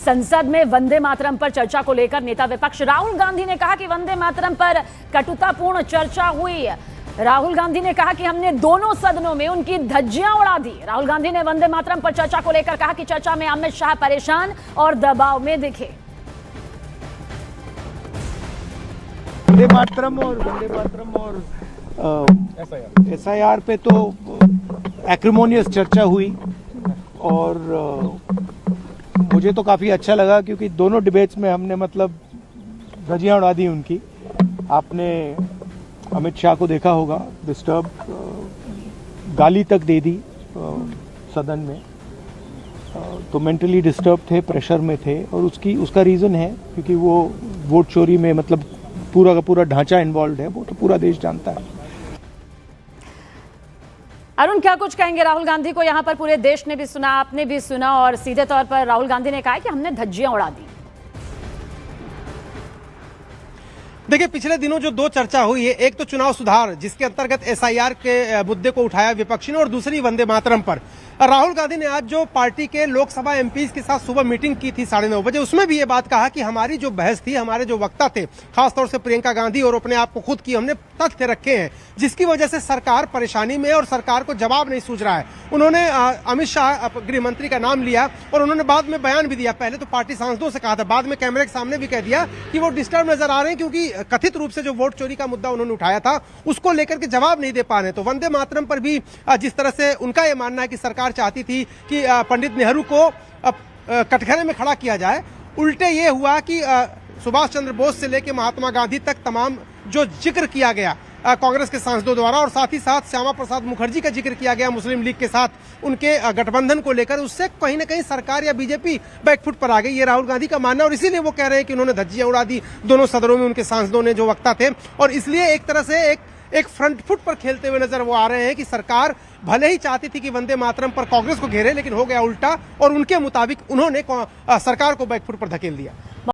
संसद में वंदे मातरम पर चर्चा को लेकर नेता विपक्ष राहुल गांधी ने कहा कि वंदे मातरम पर कटुतापूर्ण चर्चा हुई। राहुल गांधी ने कहा कि हमने दोनों सदनों में उनकी धज्जियां उड़ा दी। राहुल गांधी ने वंदे मातरम पर चर्चा को लेकर कहा कि चर्चा में अमित शाह परेशान और दबाव में दिखे। वंदे मातरम और एसआईआर पे तो एक्रिमोनियस चर्चा हुई और मुझे तो काफ़ी अच्छा लगा क्योंकि दोनों डिबेट्स में हमने मतलब धज्जियां उड़ा दी उनकी। आपने अमित शाह को देखा होगा, डिस्टर्ब गाली तक दे दी सदन में, तो मेंटली डिस्टर्ब थे, प्रेशर में थे और उसका रीज़न है क्योंकि वो वोट चोरी में मतलब पूरा का पूरा ढांचा इन्वॉल्व है, वो तो पूरा देश जानता है। अरुण, क्या कुछ कहेंगे? राहुल गांधी को यहाँ पर पूरे देश ने भी सुना, आपने भी सुना और सीधे तौर पर राहुल गांधी ने कहा कि हमने धज्जियां उड़ा दी। देखिए, पिछले दिनों जो दो चर्चा हुई है, एक तो चुनाव सुधार जिसके अंतर्गत एसआईआर के मुद्दे को उठाया विपक्षी ने और दूसरी वंदे मातरम पर। राहुल गांधी ने आज जो पार्टी के लोकसभा एमपीज के साथ सुबह मीटिंग की थी 9:30 बजे, उसमें भी ये बात कहा कि हमारी जो बहस थी, हमारे जो वक्ता थे, खासतौर से प्रियंका गांधी और अपने आप को खुद की, हमने तथ्य रखे हैं जिसकी वजह से सरकार परेशानी में और सरकार को जवाब नहीं सूझ रहा है। उन्होंने अमित शाह गृह मंत्री का नाम लिया और उन्होंने बाद में बयान भी दिया। पहले तो पार्टी सांसदों से कहा था, बाद में कैमरे के सामने भी कह दिया कि वो डिस्टर्ब नजर आ रहे हैं क्योंकि कथित रूप से जो वोट चोरी का मुद्दा उन्होंने उठाया था उसको लेकर के जवाब नहीं दे पा रहे। तो वंदे मातरम पर भी जिस तरह से उनका ये मानना है कि सरकार चाहती थी कि पंडित नेहरू को कटघरे में खड़ा किया जाए, उल्टे ये हुआ कि सुभाष चंद्र बोस से लेकर महात्मा गांधी तक तमाम जो जिक्र किया गया कांग्रेस के सांसदों द्वारा और साथ ही साथ श्यामा प्रसाद मुखर्जी का जिक्र किया गया मुस्लिम लीग के साथ उनके गठबंधन को लेकर, उससे कहीं ना कहीं सरकार या बीजेपी बैकफुट पर आ गई। ये राहुल गांधी का मानना और इसीलिए वो कह रहे हैं कि उन्होंने धज्जियां उड़ा दी दोनों सदनों में उनके सांसदों ने, जो वक्ता थे, और इसलिए एक तरह से एक फ्रंट फुट पर खेलते हुए नजर वो आ रहे हैं कि सरकार भले ही चाहती थी कि वंदे मातरम पर कांग्रेस को घेरे, लेकिन हो गया उल्टा और उनके मुताबिक उन्होंने सरकार को बैकफुट पर धकेल दिया।